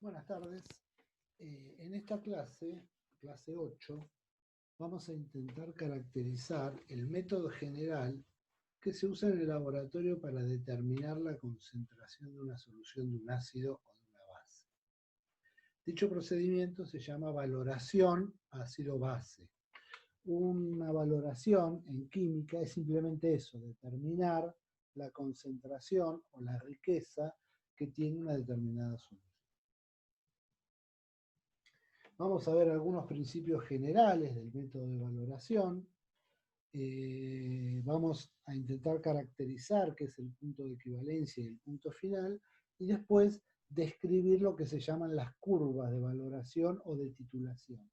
Buenas tardes. En esta clase, clase 8, vamos a intentar caracterizar el método general que se usa en el laboratorio para determinar la concentración de una solución de un ácido o de una base. Dicho procedimiento se llama valoración ácido-base. Una valoración en química es simplemente eso, determinar la concentración o la riqueza que tiene una determinada solución. Vamos a ver algunos principios generales del método de valoración. Vamos a intentar caracterizar qué es el punto de equivalencia y el punto final, y después describir lo que se llaman las curvas de valoración o de titulación.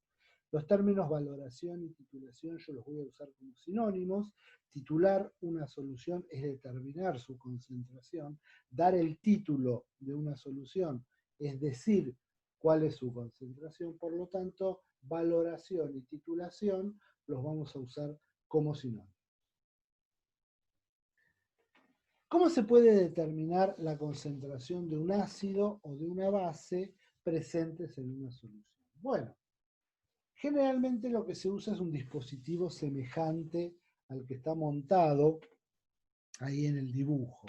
Los términos valoración y titulación yo los voy a usar como sinónimos. Titular una solución es determinar su concentración. Dar el título de una solución es decir cuál es su concentración. Por lo tanto, valoración y titulación los vamos a usar como sinónimos. ¿Cómo se puede determinar la concentración de un ácido o de una base presentes en una solución? Bueno, generalmente lo que se usa es un dispositivo semejante al que está montado ahí en el dibujo.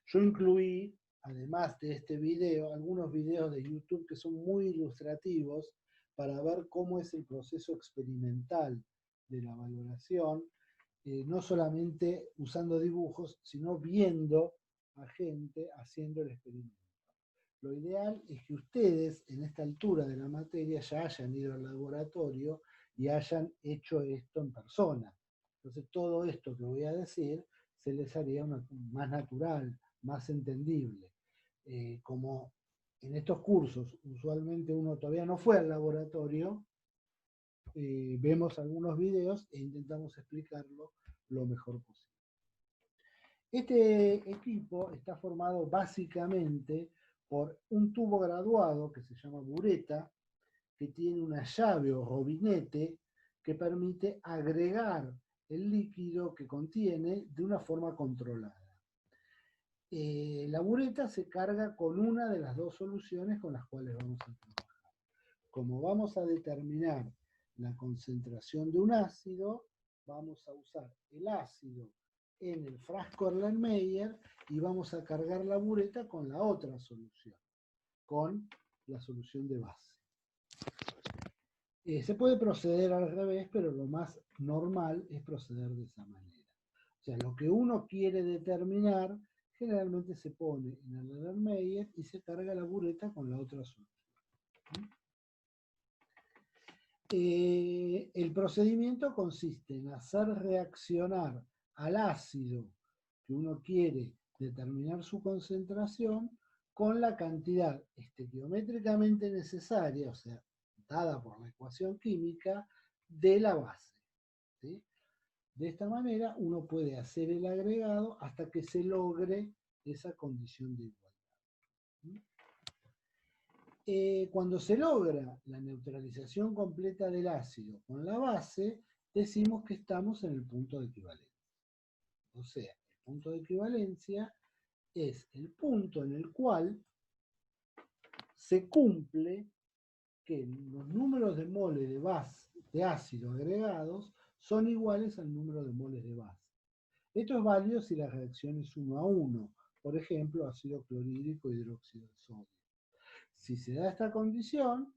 Yo incluí, además de este video, algunos videos de YouTube que son muy ilustrativos para ver cómo es el proceso experimental de la valoración, no solamente usando dibujos, sino viendo a gente haciendo el experimento. Lo ideal es que ustedes, en esta altura de la materia, ya hayan ido al laboratorio y hayan hecho esto en persona. Entonces, todo esto que voy a decir se les haría más natural, más entendible. Como en estos cursos, usualmente uno todavía no fue al laboratorio, vemos algunos videos e intentamos explicarlo lo mejor posible. Este equipo está formado básicamente por un tubo graduado que se llama bureta, que tiene una llave o robinete que permite agregar el líquido que contiene de una forma controlada. La bureta se carga con una de las dos soluciones con las cuales vamos a trabajar. Como vamos a determinar la concentración de un ácido, vamos a usar el ácido en el frasco Erlenmeyer y vamos a cargar la bureta con la otra solución, con la solución de base. Se puede proceder al revés, pero lo más normal es proceder de esa manera. O sea, lo que uno quiere determinar generalmente se pone en el Erlenmeyer y se carga la bureta con la otra solución. El procedimiento consiste en hacer reaccionar al ácido que uno quiere determinar su concentración con la cantidad estequiométricamente necesaria, o sea, dada por la ecuación química, de la base. ¿Sí? De esta manera uno puede hacer el agregado hasta que se logre esa condición de igualdad. Cuando se logra la neutralización completa del ácido con la base, decimos que estamos en el punto de equivalencia. O sea, el punto de equivalencia es el punto en el cual se cumple que los números de moles de ácido agregados son iguales al número de moles de base. Esto es válido si la reacción es 1 a 1, por ejemplo, ácido clorhídrico e hidróxido de sodio. Si se da esta condición,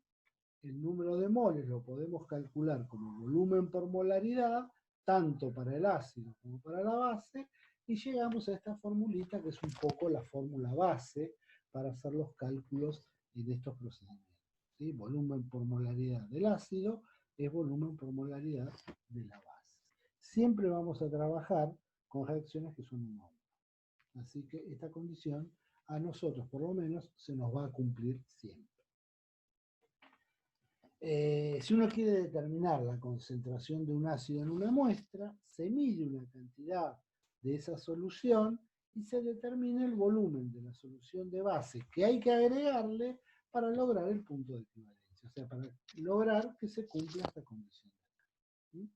el número de moles lo podemos calcular como volumen por molaridad, tanto para el ácido como para la base, y llegamos a esta formulita que es un poco la fórmula base para hacer los cálculos en estos procedimientos. ¿Sí? Volumen por molaridad del ácido es volumen por molaridad de la base. Siempre vamos a trabajar con reacciones que son 1 a 1. Así que esta condición a nosotros por lo menos se nos va a cumplir siempre. Si uno quiere determinar la concentración de un ácido en una muestra, se mide una cantidad de esa solución y se determina el volumen de la solución de base que hay que agregarle para lograr el punto de equivalencia, o sea, para lograr que se cumpla esta condición. ¿Sí?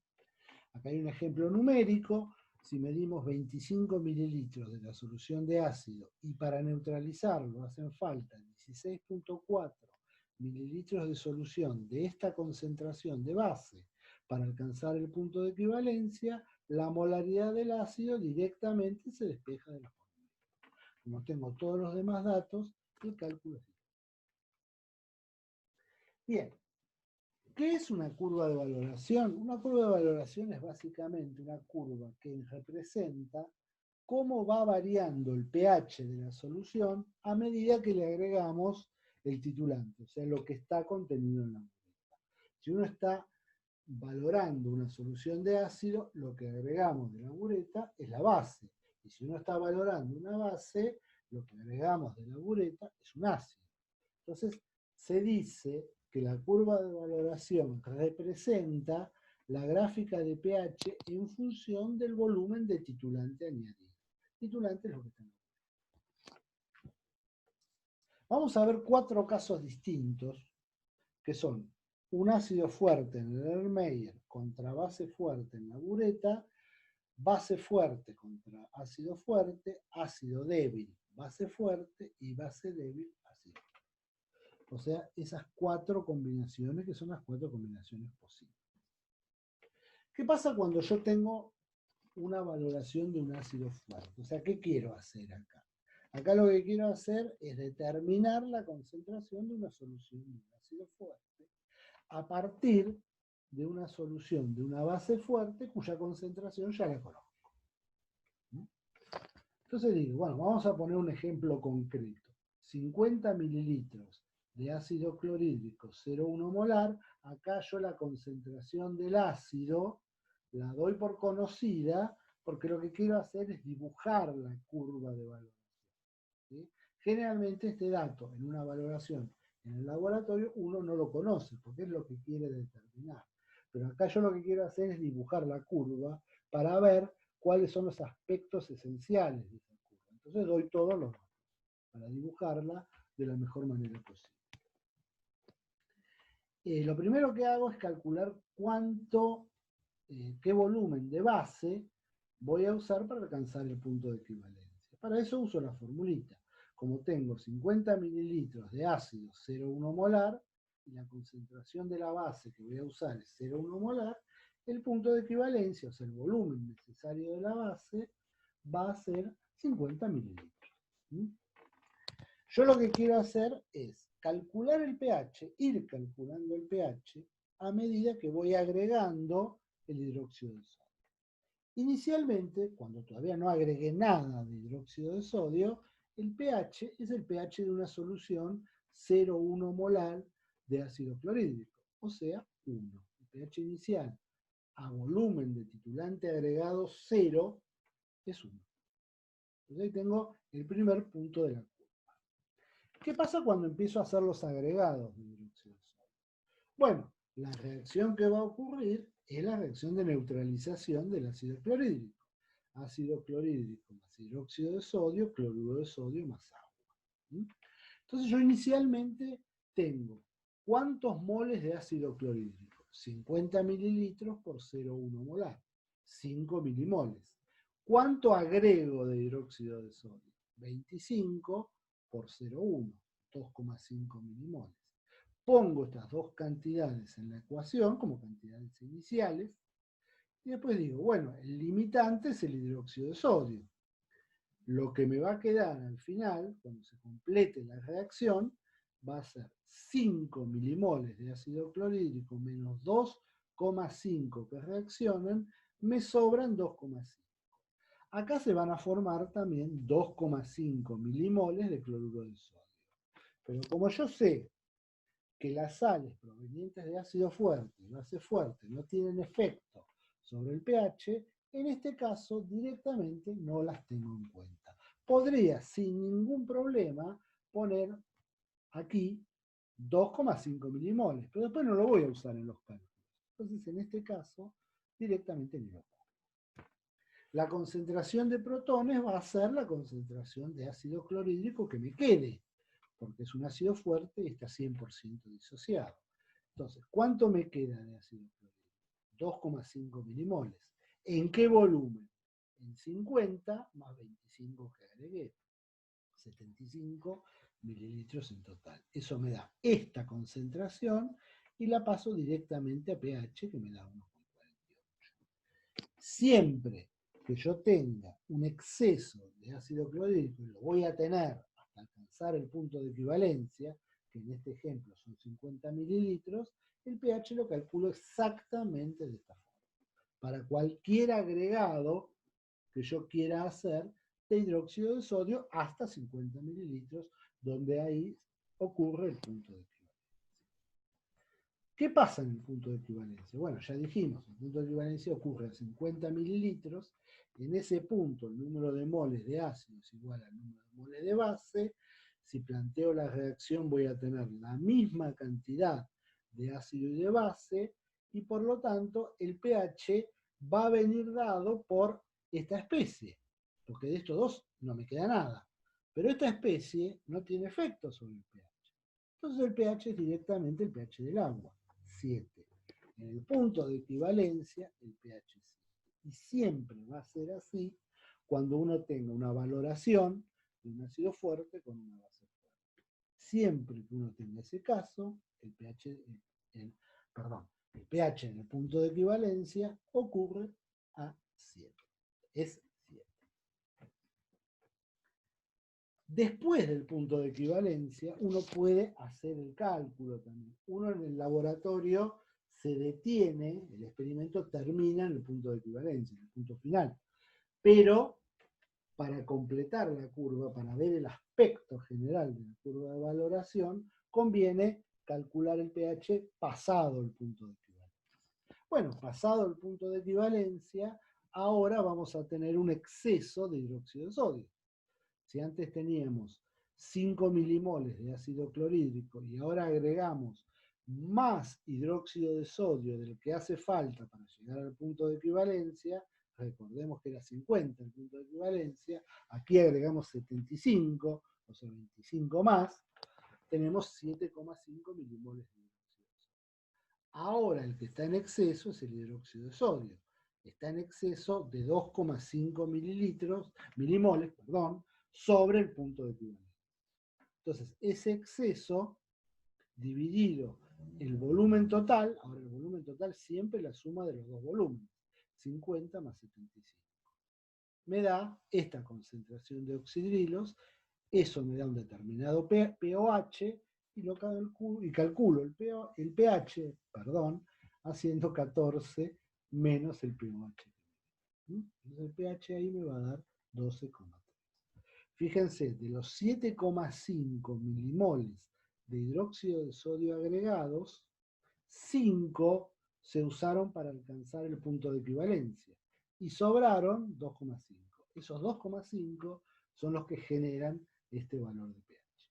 Acá hay un ejemplo numérico. Si medimos 25 mililitros de la solución de ácido y para neutralizarlo hacen falta 16.4 mililitros de solución de esta concentración de base para alcanzar el punto de equivalencia, la molaridad del ácido directamente se despeja de la fórmula. Como tengo todos los demás datos, el cálculo es diferente. Bien, ¿qué es una curva de valoración? Una curva de valoración es básicamente una curva que representa cómo va variando el pH de la solución a medida que le agregamos el titulante, o sea, lo que está contenido en la bureta. Si uno está valorando una solución de ácido, lo que agregamos de la bureta es la base. Y si uno está valorando una base, lo que agregamos de la bureta es un ácido. Entonces, se dice que la curva de valoración representa la gráfica de pH en función del volumen de titulante añadido. Titulante es lo que tenemos. Vamos a ver 4 casos distintos, que son un ácido fuerte en el Erlenmeyer contra base fuerte en la bureta, base fuerte contra ácido fuerte, ácido débil, base fuerte y base débil, ácido fuerte. O sea, esas 4 combinaciones que son las 4 combinaciones posibles. ¿Qué pasa cuando yo tengo una valoración de un ácido fuerte? O sea, ¿qué quiero hacer acá? Acá lo que quiero hacer es determinar la concentración de una solución de un ácido fuerte a partir de una solución de una base fuerte cuya concentración ya la conozco. Entonces digo, bueno, vamos a poner un ejemplo concreto. 50 mililitros de ácido clorhídrico 0,1 molar, acá yo la concentración del ácido la doy por conocida porque lo que quiero hacer es dibujar la curva de valoración. ¿Sí? Generalmente este dato en una valoración en el laboratorio uno no lo conoce porque es lo que quiere determinar. Pero acá yo lo que quiero hacer es dibujar la curva para ver cuáles son los aspectos esenciales de esa curva. Entonces doy todos los datos para dibujarla de la mejor manera posible. Lo primero que hago es calcular qué volumen de base voy a usar para alcanzar el punto de equivalencia. Para eso uso la formulita. Como tengo 50 mililitros de ácido 0,1 molar y la concentración de la base que voy a usar es 0,1 molar, el punto de equivalencia, o sea, el volumen necesario de la base, va a ser 50 mililitros. Yo lo que quiero hacer es calcular el pH, ir calculando el pH a medida que voy agregando el hidróxido de sodio. Inicialmente, cuando todavía no agregué nada de hidróxido de sodio, el pH es el pH de una solución 0,1 molar de ácido clorhídrico, o sea, 1. El pH inicial a volumen de titulante agregado 0 es 1. Entonces ahí tengo el primer punto de la curva. ¿Qué pasa cuando empiezo a hacer los agregados de hidróxido de sodio? Bueno, la reacción que va a ocurrir es la reacción de neutralización del ácido clorhídrico. Ácido clorhídrico más hidróxido de sodio, cloruro de sodio más agua. Entonces yo inicialmente tengo ¿cuántos moles de ácido clorhídrico? 50 mililitros por 0,1 molar, 5 milimoles. ¿Cuánto agrego de hidróxido de sodio? 25 por 0,1, 2,5 milimoles. Pongo estas dos cantidades en la ecuación como cantidades iniciales y después digo, bueno, el limitante es el hidróxido de sodio. Lo que me va a quedar al final, cuando se complete la reacción, va a ser 5 milimoles de ácido clorhídrico menos 2,5 que reaccionan, me sobran 2,5. Acá se van a formar también 2,5 milimoles de cloruro de sodio. Pero como yo sé que las sales provenientes de ácido fuerte y base fuerte no tienen efecto sobre el pH, en este caso directamente no las tengo en cuenta. Podría sin ningún problema poner aquí 2,5 milimoles, pero después no lo voy a usar en los cálculos. Entonces en este caso directamente ni lo pongo. La concentración de protones va a ser la concentración de ácido clorhídrico que me quede, porque es un ácido fuerte y está 100% disociado. Entonces, ¿cuánto me queda de ácido clorhídrico? 2,5 milimoles. ¿En qué volumen? En 50 más 25 que agregué. 75 mililitros en total. Eso me da esta concentración y la paso directamente a pH, que me da 1,48. Siempre que yo tenga un exceso de ácido clorhídrico, y lo voy a tener hasta alcanzar el punto de equivalencia, que en este ejemplo son 50 mililitros, el pH lo calculo exactamente de esta forma. Para cualquier agregado que yo quiera hacer de hidróxido de sodio hasta 50 mililitros, donde ahí ocurre el punto de equivalencia. ¿Qué pasa en el punto de equivalencia? Bueno, ya dijimos, el punto de equivalencia ocurre a 50 mililitros. En ese punto el número de moles de ácido es igual al número de moles de base. Si planteo la reacción voy a tener la misma cantidad de ácido y de base, y por lo tanto el pH va a venir dado por esta especie, porque de estos dos no me queda nada. Pero esta especie no tiene efecto sobre el pH. Entonces el pH es directamente el pH del agua, 7. En el punto de equivalencia, el pH es 7. Y siempre va a ser así cuando uno tenga una valoración de un ácido fuerte con una base fuerte. Siempre que uno tenga ese caso, el pH en el punto de equivalencia ocurre a 7. Es 7. Después del punto de equivalencia, uno puede hacer el cálculo también. Uno en el laboratorio se detiene, el experimento termina en el punto de equivalencia, en el punto final. Pero para completar la curva, para ver el aspecto general de la curva de valoración, conviene calcular el pH pasado el punto de equivalencia. Bueno, pasado el punto de equivalencia, ahora vamos a tener un exceso de hidróxido de sodio. Si antes teníamos 5 milimoles de ácido clorhídrico y ahora agregamos más hidróxido de sodio del que hace falta para llegar al punto de equivalencia, recordemos que era 50 el punto de equivalencia, aquí agregamos 75, o sea 25 más, tenemos 7,5 milimoles de hidróxido de sodio. Ahora el que está en exceso es el hidróxido de sodio. Está en exceso de 2,5 milimoles, sobre el punto de equivalencia. Entonces, ese exceso dividido el volumen total, ahora el volumen total siempre la suma de los dos volúmenes, 50 más 75. Me da esta concentración de oxidrilos, eso me da un determinado pOH y calculo el pH, haciendo 14 menos el pOH. Entonces el pH ahí me va a dar 12,3. Fíjense, de los 7,5 milimoles de hidróxido de sodio agregados, 5 se usaron para alcanzar el punto de equivalencia y sobraron 2,5. Esos 2,5 son los que generan este valor de pH.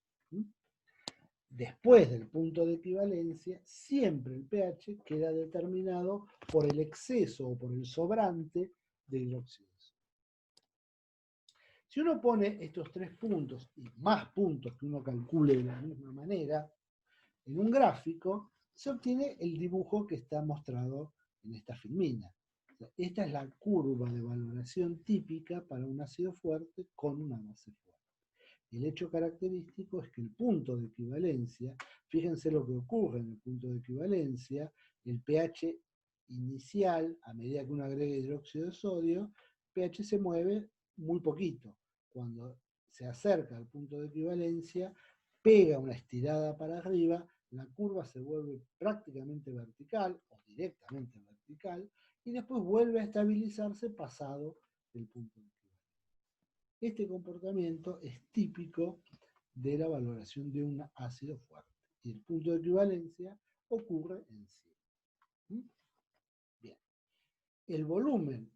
Después del punto de equivalencia, siempre el pH queda determinado por el exceso o por el sobrante de hidróxido. Si uno pone estos 3 puntos y más puntos que uno calcule de la misma manera, en un gráfico se obtiene el dibujo que está mostrado en esta filmina. O sea, esta es la curva de valoración típica para un ácido fuerte con una base fuerte. Y el hecho característico es que el punto de equivalencia, fíjense lo que ocurre en el punto de equivalencia, el pH inicial, a medida que uno agrega hidróxido de sodio, el pH se mueve muy poquito. Cuando se acerca al punto de equivalencia, pega una estirada para arriba, la curva se vuelve prácticamente vertical o directamente vertical y después vuelve a estabilizarse pasado el punto de equivalencia. Este comportamiento es típico de la valoración de un ácido fuerte y el punto de equivalencia ocurre en 100. Bien. El volumen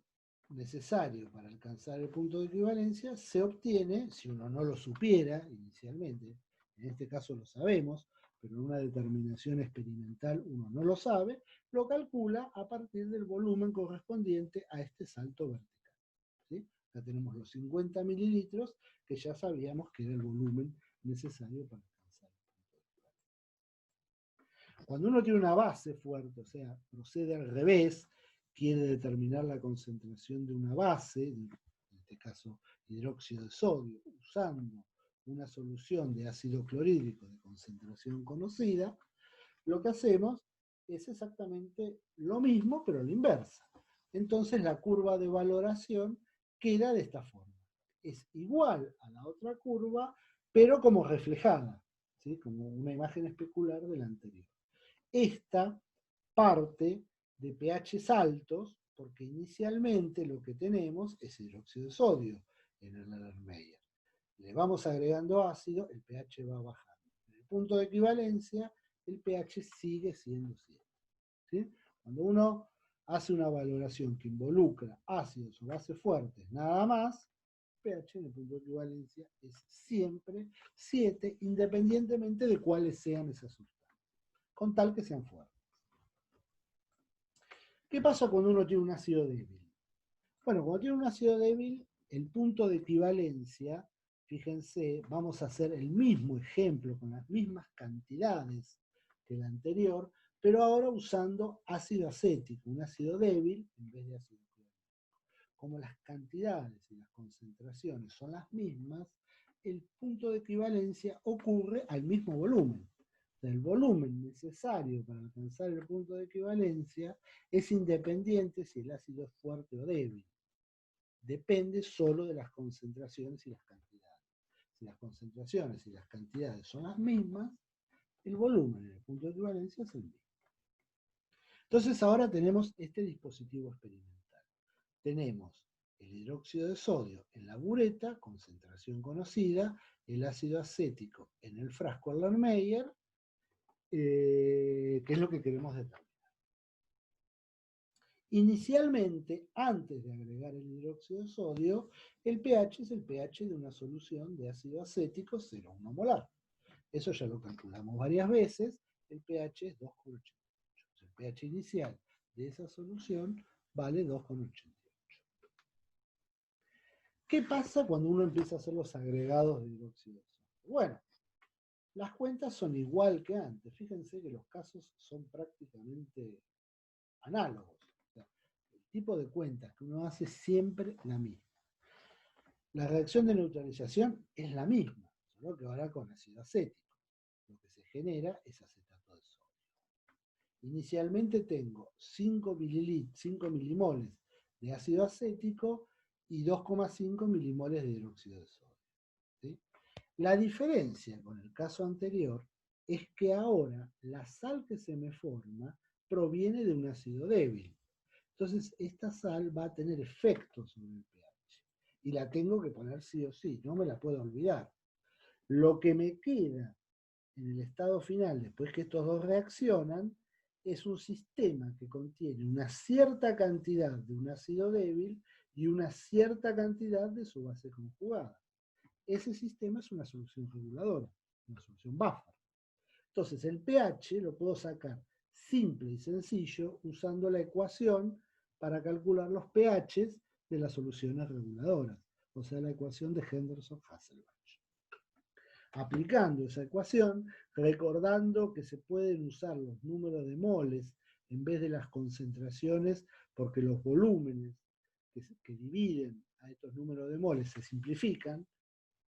necesario para alcanzar el punto de equivalencia se obtiene, si uno no lo supiera inicialmente, en este caso lo sabemos, pero en una determinación experimental uno no lo sabe, lo calcula a partir del volumen correspondiente a este salto vertical. ¿Sí? Acá tenemos los 50 mililitros, que ya sabíamos que era el volumen necesario para alcanzar el punto de equivalencia. Cuando uno tiene una base fuerte, o sea, procede al revés, quiere determinar la concentración de una base, en este caso hidróxido de sodio, usando una solución de ácido clorhídrico de concentración conocida, lo que hacemos es exactamente lo mismo, pero a la inversa. Entonces la curva de valoración queda de esta forma. Es igual a la otra curva, pero como reflejada, ¿sí? Como una imagen especular de la anterior. Esta parte de pHs altos, porque inicialmente lo que tenemos es hidróxido de sodio en el Erlenmeyer. Le vamos agregando ácido, el pH va bajando. En el punto de equivalencia, el pH sigue siendo 7. ¿Sí? Cuando uno hace una valoración que involucra ácidos o bases fuertes, nada más, pH en el punto de equivalencia es siempre 7, independientemente de cuáles sean esas sustancias, con tal que sean fuertes. ¿Qué pasa cuando uno tiene un ácido débil? Bueno, cuando tiene un ácido débil, el punto de equivalencia, fíjense, vamos a hacer el mismo ejemplo con las mismas cantidades que el anterior, pero ahora usando ácido acético, un ácido débil en vez de ácido clorhídrico. Como las cantidades y las concentraciones son las mismas, el punto de equivalencia ocurre al mismo volumen. El volumen necesario para alcanzar el punto de equivalencia es independiente si el ácido es fuerte o débil. Depende solo de las concentraciones y las cantidades. Si las concentraciones y las cantidades son las mismas, el volumen en el punto de equivalencia es el mismo. Entonces ahora tenemos este dispositivo experimental. Tenemos el hidróxido de sodio en la bureta, concentración conocida, el ácido acético en el frasco Erlenmeyer, que es lo que queremos determinar. Inicialmente, antes de agregar el hidróxido de sodio, el pH es el pH de una solución de ácido acético 0,1 molar. Eso ya lo calculamos varias veces, el pH es 2,88. El pH inicial de esa solución vale 2,88. ¿Qué pasa cuando uno empieza a hacer los agregados de hidróxido de sodio? Bueno, las cuentas son igual que antes. Fíjense que los casos son prácticamente análogos. O sea, el tipo de cuentas que uno hace es siempre la misma. La reacción de neutralización es la misma, solo que ahora con ácido acético. Lo que se genera es acetato de sodio. Inicialmente tengo 5 milimoles de ácido acético y 2,5 milimoles de hidróxido de sodio. ¿Sí? La diferencia con el caso anterior es que ahora la sal que se me forma proviene de un ácido débil. Entonces esta sal va a tener efecto sobre el pH y la tengo que poner sí o sí, no me la puedo olvidar. Lo que me queda en el estado final, después que estos dos reaccionan, es un sistema que contiene una cierta cantidad de un ácido débil y una cierta cantidad de su base conjugada. Ese sistema es una solución reguladora, una solución buffer. Entonces el pH lo puedo sacar simple y sencillo usando la ecuación para calcular los pHs de las soluciones reguladoras, o sea, la ecuación de Henderson-Hasselbalch. Aplicando esa ecuación, recordando que se pueden usar los números de moles en vez de las concentraciones, porque los volúmenes que dividen a estos números de moles se simplifican,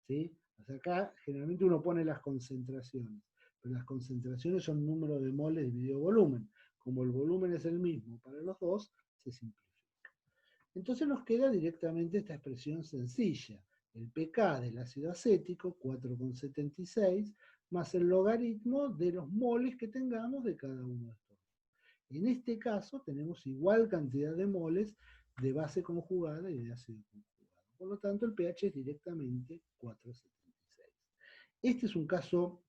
¿sí? O sea, acá generalmente uno pone las concentraciones, pero las concentraciones son número de moles dividido volumen. Como el volumen es el mismo para los dos, se simplifica. Entonces nos queda directamente esta expresión sencilla. El pK del ácido acético, 4,76, más el logaritmo de los moles que tengamos de cada uno de estos. En este caso tenemos igual cantidad de moles de base conjugada y de ácido conjugado. Por lo tanto, el pH es directamente 4,76. Este es un caso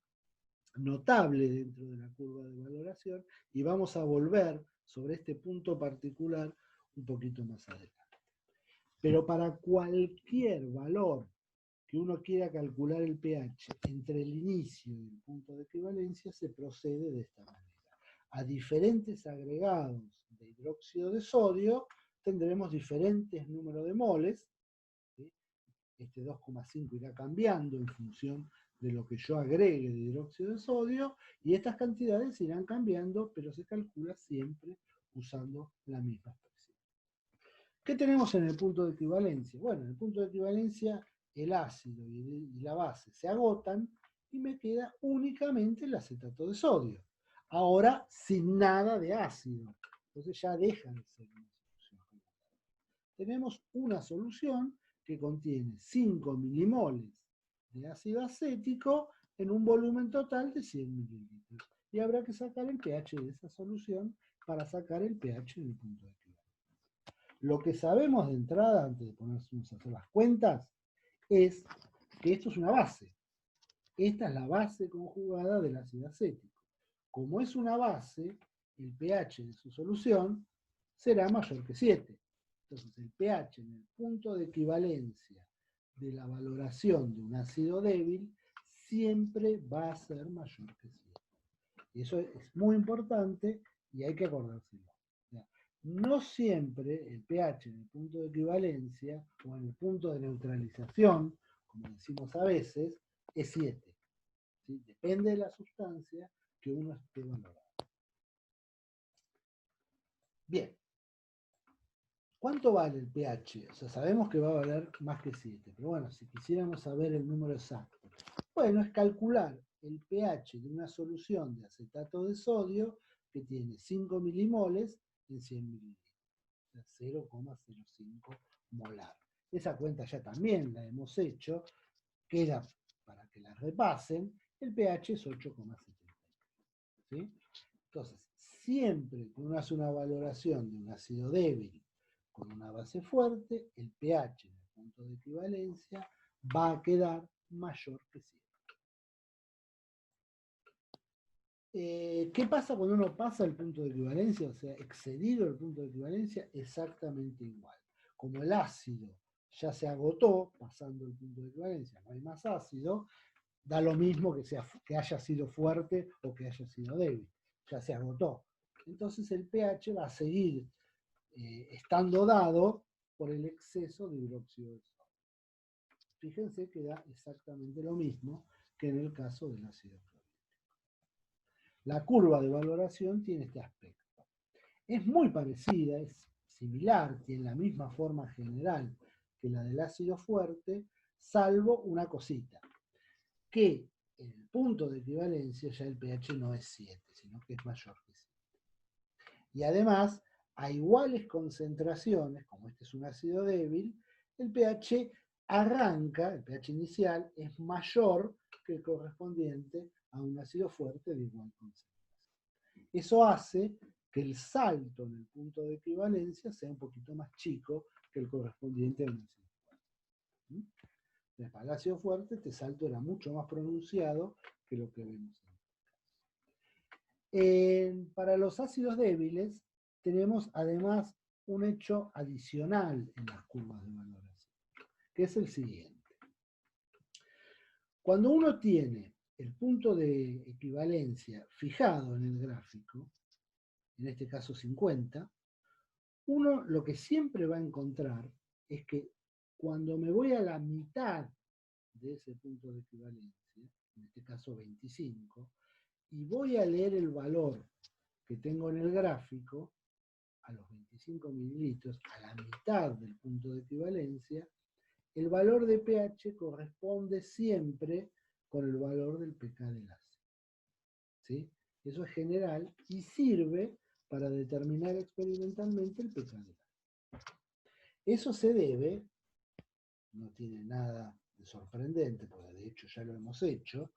notable dentro de la curva de valoración y vamos a volver sobre este punto particular un poquito más adelante. Pero para cualquier valor que uno quiera calcular el pH entre el inicio y el punto de equivalencia, se procede de esta manera. A diferentes agregados de hidróxido de sodio tendremos diferentes números de moles. ¿Sí? Este 2,5 irá cambiando en función de lo que yo agregue de hidróxido de sodio, y estas cantidades irán cambiando, pero se calcula siempre usando la misma expresión. ¿Qué tenemos en el punto de equivalencia? Bueno, en el punto de equivalencia el ácido y la base se agotan y me queda únicamente el acetato de sodio. Ahora sin nada de ácido. Entonces ya deja de ser una solución. Tenemos una solución que contiene 5 milimoles de ácido acético en un volumen total de 100 mililitros. Y habrá que sacar el pH de esa solución para sacar el pH en el punto de equivalencia. Lo que sabemos de entrada, antes de ponernos a hacer las cuentas, es que esto es una base. Esta es la base conjugada del ácido acético. Como es una base, el pH de su solución será mayor que 7. Entonces el pH en el punto de equivalencia de la valoración de un ácido débil siempre va a ser mayor que 7. Y eso es muy importante y hay que acordárselo. No siempre el pH en el punto de equivalencia o en el punto de neutralización, como decimos a veces, es 7. ¿Sí? Depende de la sustancia que uno esté valorando. Bien. ¿Cuánto vale el pH? O sea, sabemos que va a valer más que 7, pero bueno, si quisiéramos saber el número exacto, bueno, es calcular el pH de una solución de acetato de sodio que tiene 5 milimoles en 100 mililitros, o sea, 0,05 molar. Esa cuenta ya también la hemos hecho, queda para que la repasen, el pH es 8,70. ¿Sí? Entonces, siempre que uno hace una valoración de un ácido débil con una base fuerte, el pH en el punto de equivalencia va a quedar mayor que 7. ¿Qué pasa cuando uno pasa el punto de equivalencia? O sea, excedido el punto de equivalencia, exactamente igual. Como el ácido ya se agotó, pasando el punto de equivalencia, no hay más ácido, da lo mismo que haya sido fuerte o que haya sido débil, ya se agotó. Entonces el pH va a seguir estando dado por el exceso de hidróxido de sodio. Fíjense que da exactamente lo mismo que en el caso del ácido clorhídrico. La curva de valoración tiene este aspecto. Es muy parecida, es similar, tiene la misma forma general que la del ácido fuerte, salvo una cosita, que en el punto de equivalencia ya el pH no es 7, sino que es mayor que 7. Y además, a iguales concentraciones, como este es un ácido débil, el pH arranca, el pH inicial es mayor que el correspondiente a un ácido fuerte de igual concentración. Eso hace que el salto en el punto de equivalencia sea un poquito más chico que el correspondiente a un ácido fuerte. Para el ácido fuerte este salto era mucho más pronunciado que lo que vemos en para los ácidos débiles tenemos además un hecho adicional en las curvas de valoración, que es el siguiente. Cuando uno tiene el punto de equivalencia fijado en el gráfico, en este caso 50, uno lo que siempre va a encontrar es que cuando me voy a la mitad de ese punto de equivalencia, en este caso 25, y voy a leer el valor que tengo en el gráfico, a los 25 mililitros, a la mitad del punto de equivalencia, el valor de pH corresponde siempre con el valor del pK del ácido. ¿Sí? Eso es general y sirve para determinar experimentalmente el pK del ácido. Eso se debe, no tiene nada de sorprendente, porque de hecho ya lo hemos hecho,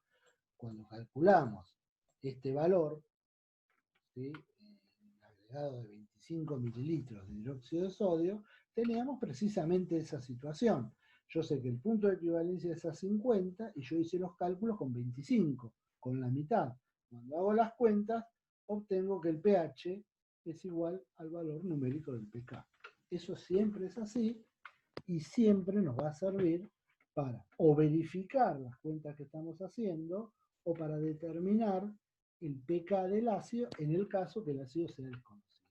cuando calculamos este valor, ¿sí? Agregado de 25 mililitros de hidróxido de sodio, teníamos precisamente esa situación. Yo sé que el punto de equivalencia es a 50 y yo hice los cálculos con 25, con la mitad. Cuando hago las cuentas, obtengo que el pH es igual al valor numérico del pK. Eso siempre es así y siempre nos va a servir para o verificar las cuentas que estamos haciendo o para determinar el pK del ácido en el caso que el ácido sea desconocido.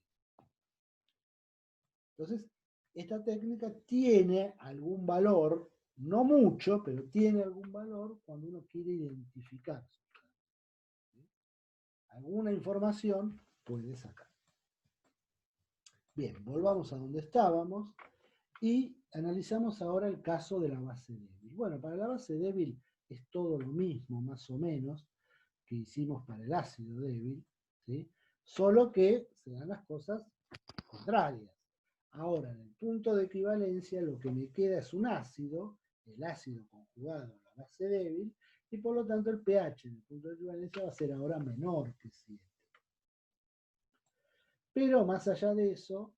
Entonces, esta técnica tiene algún valor, no mucho, pero tiene algún valor cuando uno quiere identificar. ¿Sí? Alguna información puede sacar. Bien, volvamos a donde estábamos. Y analizamos ahora el caso de la base débil. Bueno, para la base débil es todo lo mismo, más o menos, que hicimos para el ácido débil, ¿sí? Solo que se dan las cosas contrarias. Ahora, en el punto de equivalencia, lo que me queda es un ácido, el ácido conjugado a la base débil, y por lo tanto el pH en el punto de equivalencia va a ser ahora menor que 7. Pero más allá de eso,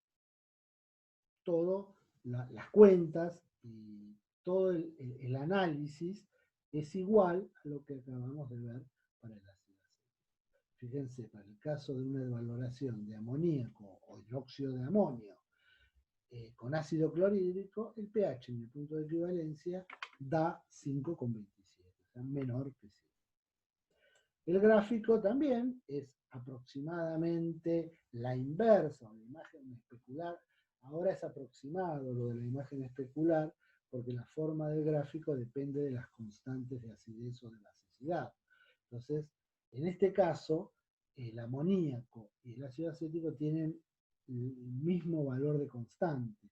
todo las cuentas y todo el análisis es igual a lo que acabamos de ver para el ácido acético. Fíjense, para el caso de una valoración de amoníaco o hidróxido de amonio con ácido clorhídrico, el pH en el punto de equivalencia da 5,27, o sea, menor que 7. El gráfico también es aproximadamente la inversa, o la imagen especular. Ahora es aproximado lo de la imagen especular, porque la forma del gráfico depende de las constantes de acidez o de basicidad. Entonces, en este caso, el amoníaco y el ácido acético tienen el mismo valor de constante.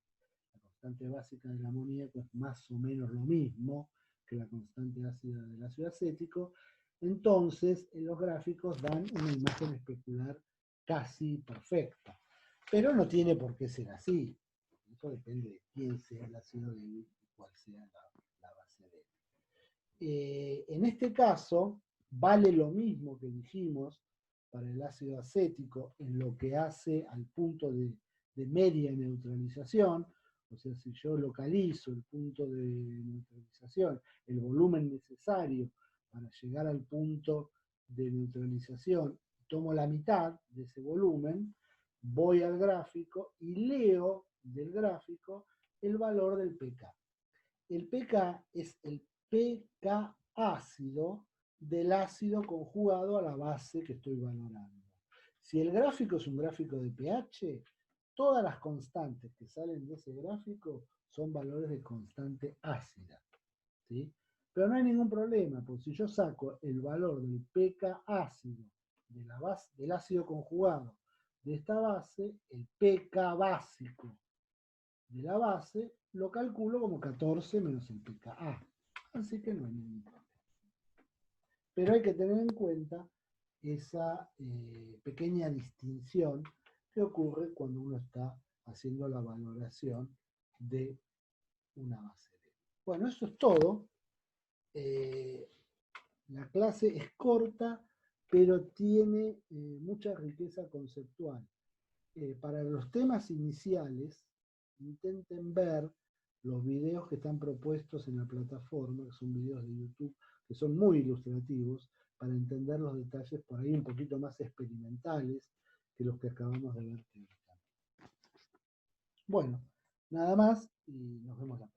La constante básica del amoníaco es más o menos lo mismo que la constante ácida del ácido acético. Entonces, en los gráficos dan una imagen especular casi perfecta. Pero no tiene por qué ser así. Eso depende de quién sea el ácido débil y cuál sea la base débil. En este caso, vale lo mismo que dijimos para el ácido acético en lo que hace al punto de media neutralización. O sea, si yo localizo el punto de neutralización, el volumen necesario para llegar al punto de neutralización, tomo la mitad de ese volumen, voy al gráfico y leo del gráfico el valor del pK. El pK es el pK ácido del ácido conjugado a la base que estoy valorando. Si el gráfico es un gráfico de pH, todas las constantes que salen de ese gráfico son valores de constante ácida, ¿sí? Pero no hay ningún problema, porque si yo saco el valor del pK ácido de la base, del ácido conjugado de esta base, el pK básico de la base, lo calculo como 14 menos el pKa. Así que no hay ningún problema. Pero hay que tener en cuenta esa pequeña distinción que ocurre cuando uno está haciendo la valoración de una base. Bueno, eso es todo. La clase es corta, pero tiene mucha riqueza conceptual. Para los temas iniciales, intenten ver los videos que están propuestos en la plataforma, que son videos de YouTube, que son muy ilustrativos, para entender los detalles por ahí un poquito más experimentales que los que acabamos de ver teóricamente. Bueno, nada más y nos vemos la próxima.